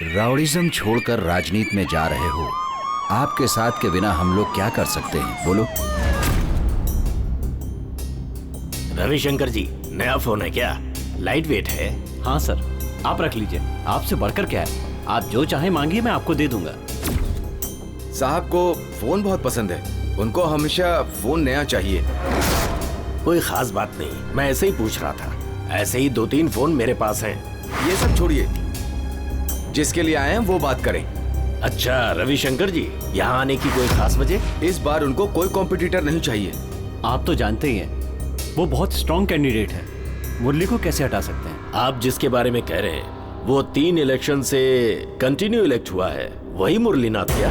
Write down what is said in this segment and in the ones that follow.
राउडिज्म छोड़कर राजनीति में जा रहे हो। आपके साथ के बिना हम लोग क्या कर सकते हैं, बोलो। रविशंकर जी, नया फोन है क्या? लाइट वेट है। हाँ सर, आप रख लीजिए। आपसे बढ़कर क्या है, आप जो चाहे मांगिए, मैं आपको दे दूंगा। साहब को फोन बहुत पसंद है, उनको हमेशा फोन नया चाहिए। कोई खास बात नहीं, मैं ऐसे ही पूछ रहा था। ऐसे ही 2-3 फोन मेरे पास हैं। ये सब छोड़िए, जिसके लिए आए हैं वो बात करें। अच्छा रविशंकर जी, यहाँ आने की कोई खास वजह? इस बार उनको कोई कॉम्पिटिटर नहीं चाहिए। आप तो जानते ही हैं, वो बहुत स्ट्रॉन्ग कैंडिडेट है। मुरली को कैसे हटा सकते हैं? आप जिसके बारे में कह रहे हैं वो 3 इलेक्शन से कंटिन्यू इलेक्ट हुआ है, वही मुरलीनाथ क्या?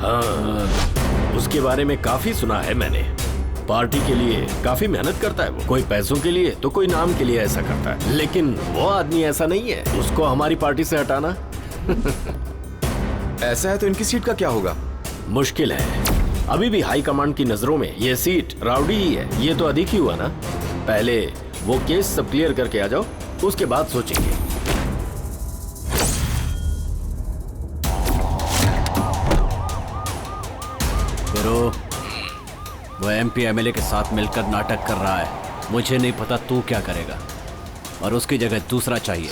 हाँ, उसके बारे में काफी सुना है मैंने। पार्टी के लिए काफी मेहनत करता है वो, कोई पैसों के लिए तो कोई नाम के लिए ऐसा करता है, लेकिन वो आदमी ऐसा नहीं है। उसको हमारी पार्टी से हटाना ऐसा है तो इनकी सीट का क्या होगा? मुश्किल है। अभी भी हाई कमांड की नजरों में ये सीट राउडी ही है। ये तो अधिक ही हुआ ना। पहले वो केस सब क्लियर करके आ जाओ, उसके बाद सोचेंगे। गुरु, वो MP MLA के साथ मिलकर नाटक कर रहा है। मुझे नहीं पता तू क्या करेगा, और उसकी जगह दूसरा चाहिए।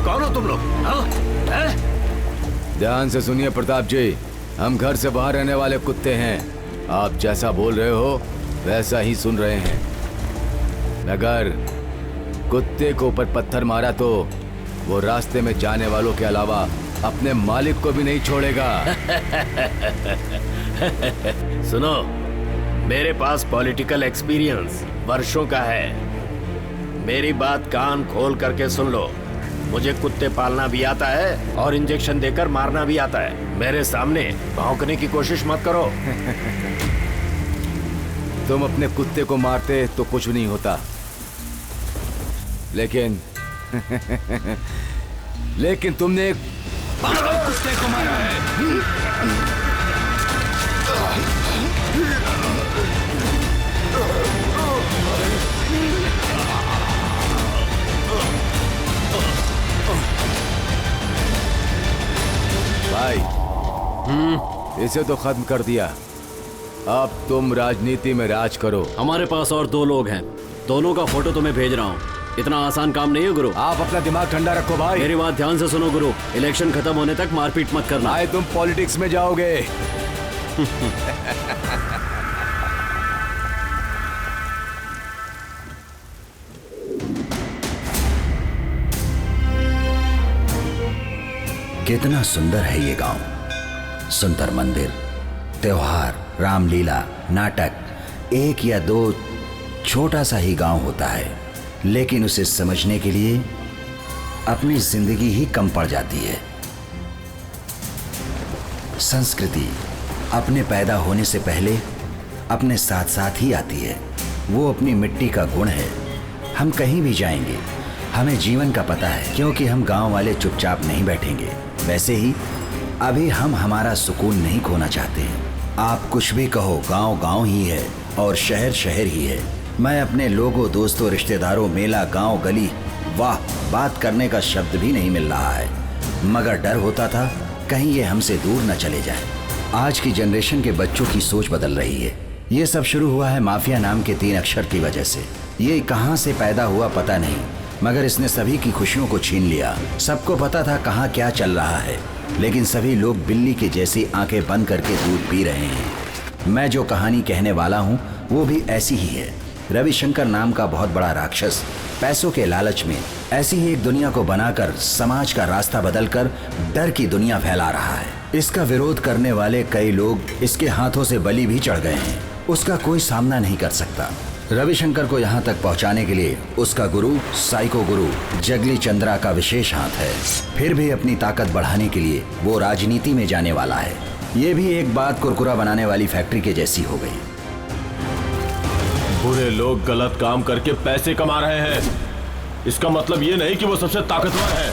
कौन हो तुम लोग? ध्यान से सुनिए प्रताप जी, हम घर से बाहर रहने वाले कुत्ते हैं। आप जैसा बोल रहे हो वैसा ही सुन रहे हैं। अगर कुत्ते को ऊपर पत्थर मारा तो वो रास्ते में जाने वालों के अलावा अपने मालिक को भी नहीं छोड़ेगा। सुनो, मेरे पास पॉलिटिकल एक्सपीरियंस वर्षों का है। मेरी बात कान खोल करके सुन लो। मुझे कुत्ते पालना भी आता है और इंजेक्शन देकर मारना भी आता है। मेरे सामने भौंकने की कोशिश मत करो। तुम अपने कुत्ते को मारते तो कुछ नहीं होता, लेकिन लेकिन तुमने एक पागल कुत्ते को मारा है। भाई, इसे तो खत्म कर दिया। अब तुम राजनीति में राज करो। हमारे पास और 2 लोग हैं, दोनों का फोटो तुम्हें भेज रहा हूँ। इतना आसान काम नहीं है गुरु। आप अपना दिमाग ठंडा रखो भाई। मेरी बात ध्यान से सुनो गुरु, इलेक्शन खत्म होने तक मारपीट मत करना। भाई तुम पॉलिटिक्स में जाओगे। कितना सुंदर है ये गांव। सुंदर मंदिर, त्योहार, रामलीला, नाटक, 1 या 2 छोटा सा ही गांव होता है, लेकिन उसे समझने के लिए अपनी जिंदगी ही कम पड़ जाती है। संस्कृति अपने पैदा होने से पहले अपने साथ साथ ही आती है। वो अपनी मिट्टी का गुण है। हम कहीं भी जाएंगे, हमें जीवन का पता है, क्योंकि हम गांव वाले चुपचाप नहीं बैठेंगे। वैसे ही अभी हम हमारा सुकून नहीं खोना चाहते। आप कुछ भी कहो, गांव गांव ही है और शहर शहर ही है। मैं अपने लोगों, दोस्तों, रिश्तेदारों, मेला, गांव, गली, वाह, बात करने का शब्द भी नहीं मिल रहा है। मगर डर होता था कहीं ये हमसे दूर न चले जाए। आज की जनरेशन के बच्चों की सोच बदल रही है। ये सब शुरू हुआ है माफिया नाम के 3 अक्षर की वजह से। ये कहाँ से पैदा हुआ पता नहीं, मगर इसने सभी की खुशियों को छीन लिया। सबको पता था कहाँ क्या चल रहा है, लेकिन सभी लोग बिल्ली के जैसी आंखें बंद करके दूध पी रहे हैं। मैं जो कहानी कहने वाला हूँ वो भी ऐसी ही है। रविशंकर नाम का बहुत बड़ा राक्षस पैसों के लालच में ऐसी ही एक दुनिया को बनाकर समाज का रास्ता बदलकर डर की दुनिया फैला रहा है। इसका विरोध करने वाले कई लोग इसके हाथों से बलि भी चढ़ गए हैं। उसका कोई सामना नहीं कर सकता। रविशंकर को यहाँ तक पहुँचाने के लिए उसका गुरु, साइको गुरु जगली चंद्रा का विशेष हाथ है। फिर भी अपनी ताकत बढ़ाने के लिए वो राजनीति में जाने वाला है। ये भी एक बात कुरकुरा बनाने वाली फैक्ट्री के जैसी हो गई। बुरे लोग गलत काम करके पैसे कमा रहे हैं, इसका मतलब ये नहीं कि वो सबसे ताकतवर है।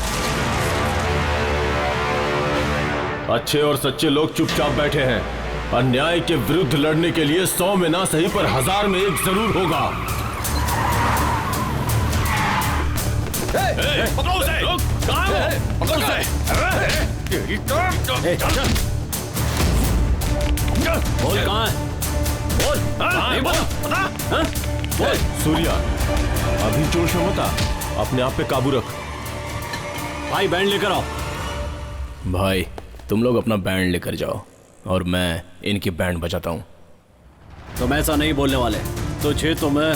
अच्छे और सच्चे लोग चुपचाप बैठे हैं। अन्याय के विरुद्ध लड़ने के लिए 100 में ना सही पर 1000 में एक जरूर होगा। पकड़ो उसे! कहाँ है वो? पकड़ो उसे! बोल कहाँ है? बोल! नहीं बोला? हाँ? बोल! सूर्या, अभी जोश में मत आ, अपने आप पे काबू रख। भाई बैंड लेकर आओ। भाई तुम लोग अपना बैंड लेकर जाओ और मैं इनकी बैंड बजाता हूँ। तुम ऐसा नहीं बोलने वाले। तुझे तो मैं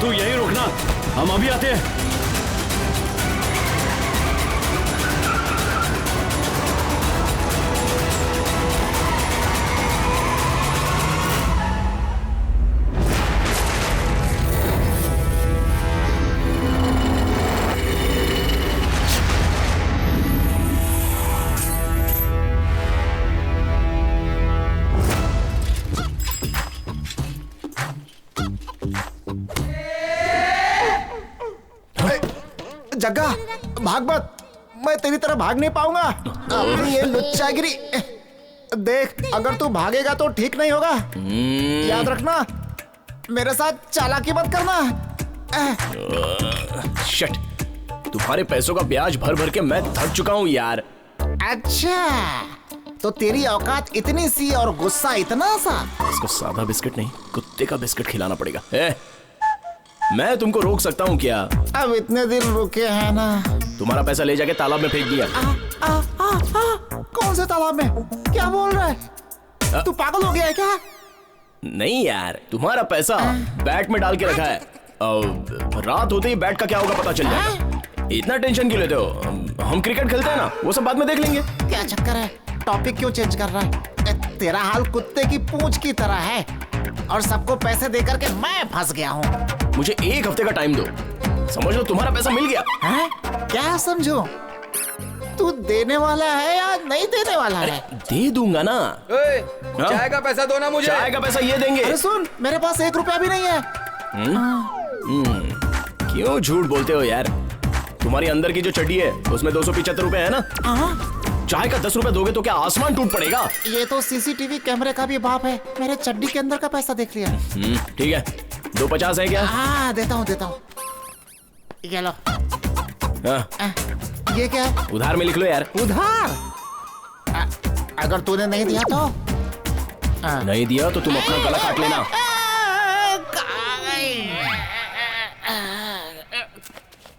तू यहीं रुकना, हम अभी आते हैं। जग्गा भाग मत, मैं तेरी तरह भाग नहीं पाऊंगा। अपनी ये लुच्चागिरी देख, अगर तू भागेगा तो ठीक नहीं होगा। याद रखना, मेरे साथ चालाकी मत करना। शिट, तुम्हारे पैसों का ब्याज भर भर के मैं थक चुका हूँ यार। अच्छा, तो तेरी औकात इतनी सी और गुस्सा इतना सा। इसको सादा बिस्किट नहीं, कुत्ते का बिस्किट खिलाना पड़ेगा। मैं तुमको रोक सकता हूँ क्या? अब इतने दिन रुके हैं ना। तुम्हारा पैसा ले जाके तालाब में फेंक दिया। कौन से तालाब में? क्या बोल रहा है? तू पागल हो गया है क्या? नहीं यार, तुम्हारा पैसा बैट में डाल के रखा है। रात होते ही बैट का क्या होगा पता चल जाएगा। इतना टेंशन क्यों लेते हो? हम क्रिकेट खेलते हैं ना, वो सब बाद में देख लेंगे। क्या चक्कर है? टॉपिक क्यों चेंज कर रहा है? तेरा हाल कुत्ते की पूंछ की तरह है और सबको पैसे देकर के मैं फंस गया हूँ। मुझे 1 हफ्ते का टाइम दो, समझ लो तुम्हारा पैसा मिल गया। है? क्या समझो? तू देने वाला है या नहीं देने वाला है? दे दूंगा ना। चाय का पैसा दो ना मुझे। चाय का पैसा ये देंगे। अरे सुन, मेरे पास 1 रुपया भी नहीं है। क्यों झूठ बोलते हो यार? तुम्हारी अंदर की जो चड्डी है उसमें 275 रुपए है ना। चाय का 10 रुपए दोगे तो क्या आसमान टूट पड़ेगा? ये तो सीसीटीवी कैमरे का भी बाप है। मेरे चड्डी के अंदर का पैसा देख लिया। ठीक है, 250 है क्या? हाँ, देता हूँ। ये लो। हाँ। ये क्या है? उधार में लिख लो यार। उधार? अगर तूने नहीं दिया तो? नहीं दिया तो तुम अपना गला काट लेना।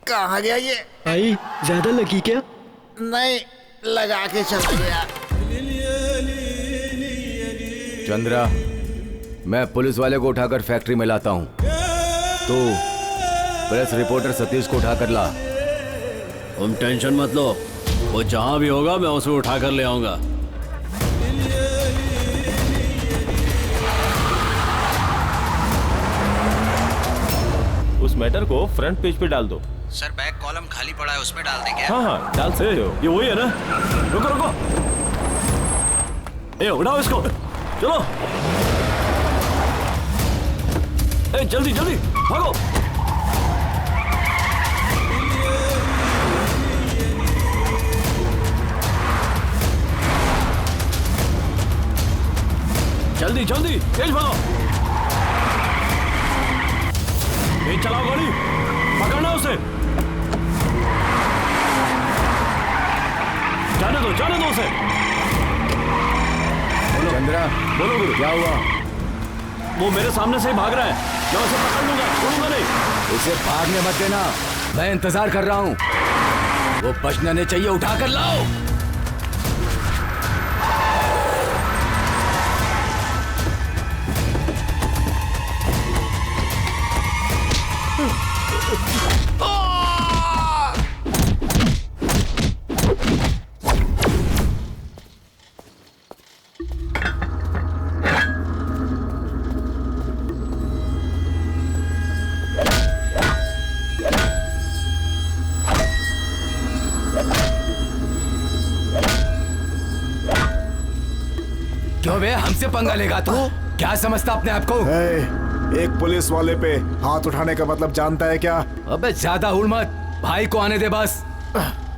कहाँ गया ये? भाई ज्यादा लगी क्या? नहीं, लगा के चला गया। चंद्रा, मैं पुलिस वाले को उठाकर फैक्ट्री में लाता हूँ। तो प्रेस रिपोर्टर सतीश को उठाकर ला। तुम टेंशन मत लो, वो जहां भी होगा मैं उसे उठा कर ले आऊंगा। उस मैटर को फ्रंट पेज पे डाल दो। सर, बैक कॉलम खाली पड़ा है, उसमें डाल दें क्या? हाँ, डाल सकते हो। ये वही है ना? रुको। ए, उठाओ इसको, चलो। ए, जल्दी भागो। जल्दी तेज भागो। तेज चलाओ गाड़ी, पकड़ना उसे। जाने दो उसे। बोलो चंद्रा, बोलो गुरु। क्या हुआ? वो मेरे सामने से ही भाग रहा है, मैं उसे पकड़ लूंगा, छोड़ूंगा नहीं। उसे भागने मत देना, मैं इंतजार कर रहा हूँ। वो बचना नहीं चाहिए, उठा कर लाओ। क्यों बे, हमसे पंगा लेगा तू? क्या समझता अपने आप को? एक पुलिस वाले पे हाथ उठाने का मतलब जानता है क्या? अबे ज्यादा हुड़ मत, भाई को आने दे बस।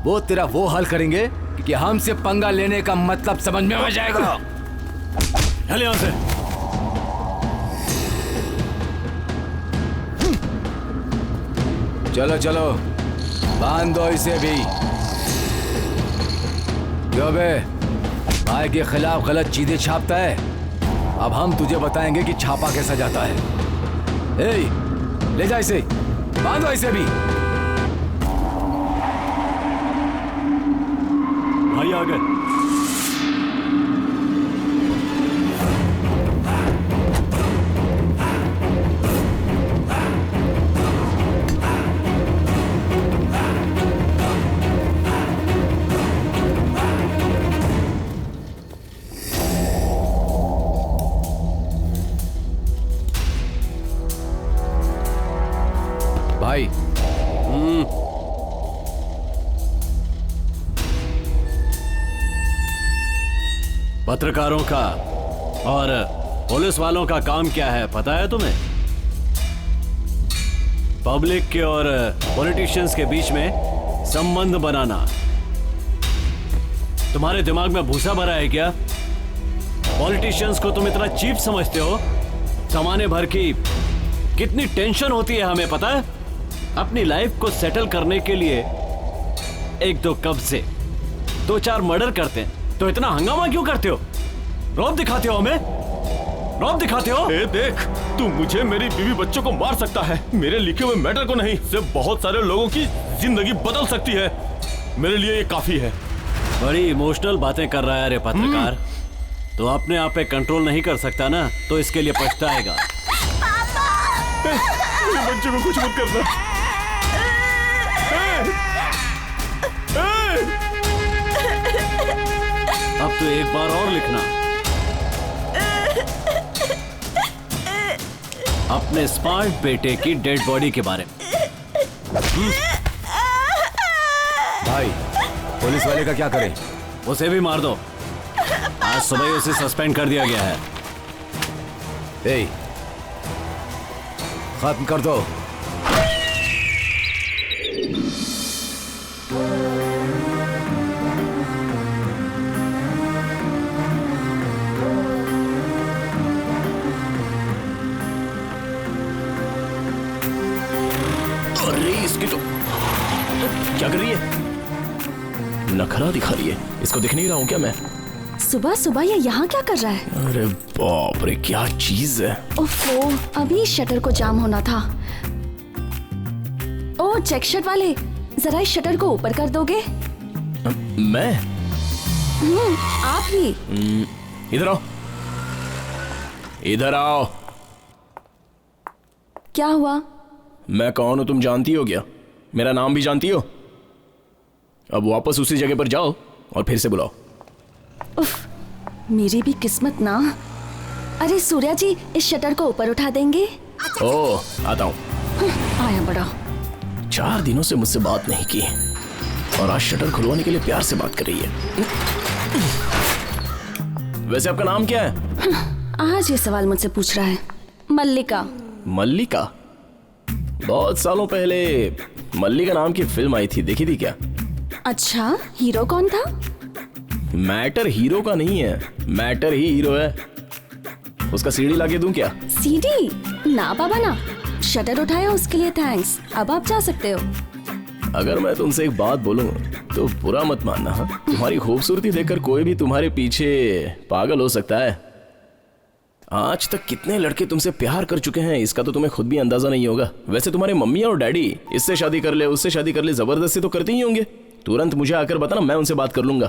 वो तेरा वो हल करेंगे कि हमसे पंगा लेने का मतलब समझ में आ जाएगा। चल यहाँ से। चलो चलो, बांध दो इसे भी। क्यों बे, भाई के खिलाफ गलत चीजें छापता है? अब हम तुझे बताएंगे कि छापा कैसा जाता है। ए, ले जा इसे, बांधो इसे भी। भाई आ गए। भाई पत्रकारों का और पुलिस वालों का काम क्या है पता है तुम्हें? पब्लिक के और पॉलिटिशियंस के बीच में संबंध बनाना। तुम्हारे दिमाग में भूसा भरा है क्या? पॉलिटिशियंस को तुम इतना चीप समझते हो? जमाने भर की कितनी टेंशन होती है हमें पता है? अपनी लाइफ को सेटल करने के लिए एक दो कब्जे, दो चार मर्डर करते हैं तो इतना हंगामा क्यों करते हो? रौब दिखाते हो हमें, रौब दिखाते हो। ए देख, तू मुझे मेरी बीवी बच्चों को मार सकता है, मेरे लिखे हुए मैटर को नहीं। सिर्फ बहुत सारे लोगों की जिंदगी बदल सकती है, मेरे लिए ये काफी है। बड़ी इमोशनल बातें कर रहा है रे पत्रकार। तो अपने आप पे कंट्रोल नहीं कर सकता ना, तो इसके लिए पछताएगा। मेरे बच्चों को कुछ मत करना। अब तो एक बार और लिखना अपने स्मार्ट बेटे की डेड बॉडी के बारे में। भाई, पुलिस वाले का क्या करें? उसे भी मार दो। आज सुबह ही उसे सस्पेंड कर दिया गया है। ए, खत्म कर दो। अरे इसकी तो क्या कर रही है? नखरा दिखा रही है। इसको दिख नहीं रहा हूं क्या मैं? सुबह सुबह ये यहाँ क्या कर रहा है? अरे बाप रे, क्या चीज है। ओफो, अभी शटर को जाम होना था। ओ चेक शर्ट वाले, जरा इस शटर को ऊपर कर दोगे? मैं? आप ही। इधर आओ, इधर आओ। क्या हुआ? मैं कौन हूं तुम जानती हो क्या? मेरा नाम भी जानती हो? अब वापस उसी जगह पर जाओ और फिर से बुलाओ। उफ, मेरी भी किस्मत ना। अरे सूर्या जी, इस शटर को ऊपर उठा देंगे? ओह, आता हूं। आया बड़ा। 4 दिनों से मुझसे बात नहीं की और आज शटर खुलवाने के लिए प्यार से बात कर रही है। वैसे आपका नाम क्या है? आज ये सवाल मुझसे पूछ रहा है। मल्लिका। मल्लिका? बहुत सालों पहले मल्लिका नाम की फिल्म आई थी, देखी थी क्या? अच्छा, हीरो कौन था? मैटर हीरो का नहीं है, मैटर ही हीरो है। उसका सीडी लाके दूं क्या? सीडी? ना बाबा ना। शटर उठाया उसके लिए थैंक्स। अब आप जा सकते हो। अगर मैं तुमसे एक बात बोलूं तो बुरा मत मानना। हाँ, तुम्हारी खूबसूरती देखकर कोई भी तुम्हारे पीछे पागल हो सकता है। आज तक कितने लड़के तुमसे प्यार कर चुके हैं इसका तो तुम्हें खुद भी अंदाजा नहीं होगा। वैसे तुम्हारे मम्मी और डैडी इससे शादी कर ले उससे शादी कर ले जबरदस्ती तो करते ही होंगे। तुरंत मुझे आकर बताना, मैं उनसे बात कर लूंगा,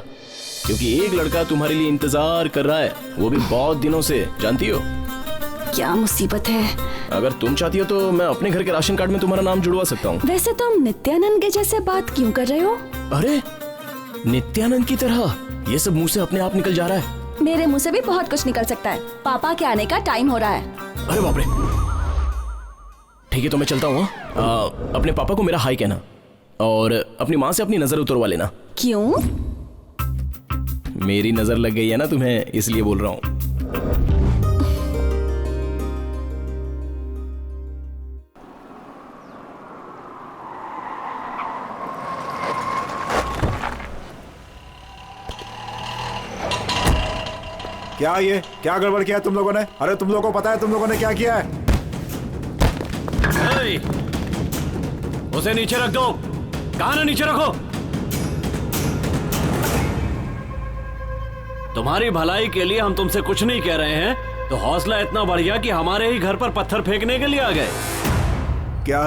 क्योंकि एक लड़का तुम्हारे लिए इंतजार कर रहा है, वो भी बहुत दिनों से, जानती हो। क्या मुसीबत है। अगर तुम चाहती हो तो मैं अपने घर के राशन कार्ड में तुम्हारा नाम जुड़वा सकता हूँ। वैसे तुम नित्यानंद के जैसे बात क्यों कर रहे हो? अरे नित्यानंद की तरह ये सब मुंह से अपने आप निकल जा रहा है। मेरे मुंह से भी बहुत कुछ निकल सकता है। पापा के आने का टाइम हो रहा है। अरे बाप रे। ठीक है तो मैं चलता हूँ। अपने पापा को मेरा हाई कहना और अपनी माँ से अपनी नजर उतरवा लेना। क्यों? मेरी नजर लग गई है ना तुम्हें, इसलिए बोल रहा हूँ। क्या गड़बड़ किया है तुम लोगों ने? अरे तुम लोगों को पता है तुम लोगों ने क्या किया है? उसे नीचे रख दो। कहा ना नीचे रखो। तुम्हारी भलाई के लिए हम तुमसे कुछ नहीं कह रहे हैं, तो हौसला इतना बढ़ गया कि हमारे ही घर पर पत्थर फेंकने के लिए आ गए। क्या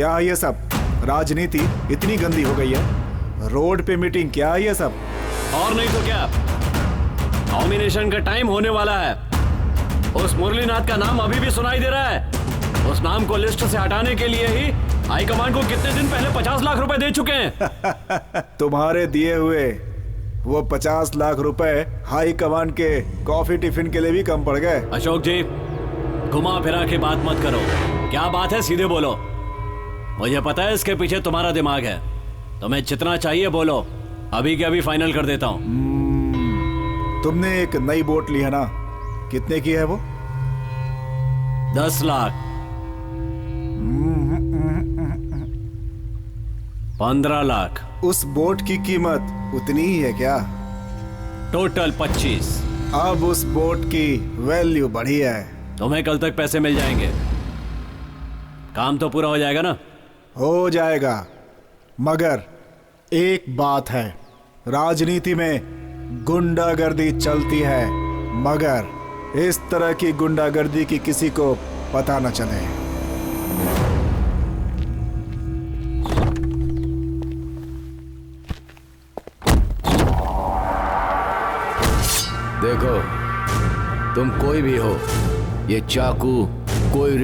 है ये सब? राजनीति इतनी गंदी हो गई है। रोड पे मीटिंग, क्या है ये सब? और नहीं तो क्या, नॉमिनेशन का टाइम होने वाला है। उस मुरलीनाथ का नाम अभी भी सुनाई दे रहा है। उस नाम को लिस्ट से हटाने के लिए ही हाईकमान को कितने दिन पहले 50 लाख रुपए दे चुके हैं। तुम्हारे दिए हुए वो 50 लाख रुपए हाई कमान के कॉफी टिफिन के लिए भी कम पड़ गए। अशोक जी, घुमा फिरा के बात मत करो। क्या बात है सीधे बोलो। मुझे पता है इसके पीछे तुम्हारा दिमाग है। तुम्हें जितना चाहिए बोलो, अभी के अभी फाइनल कर देता हूँ। तुमने एक नई बोट ली है ना, कितने की है वो? 10 लाख। 15 लाख। उस बोट की कीमत उतनी ही है क्या? टोटल 25। अब उस बोट की वैल्यू बढ़ी है। तुम्हें कल तक पैसे मिल जाएंगे। काम तो पूरा हो जाएगा ना? हो जाएगा, मगर एक बात है, राजनीति में गुंडागर्दी चलती है, मगर इस तरह की गुंडागर्दी की किसी को पता न चले। देखो, तुम कोई भी हो, ये चाकू कोई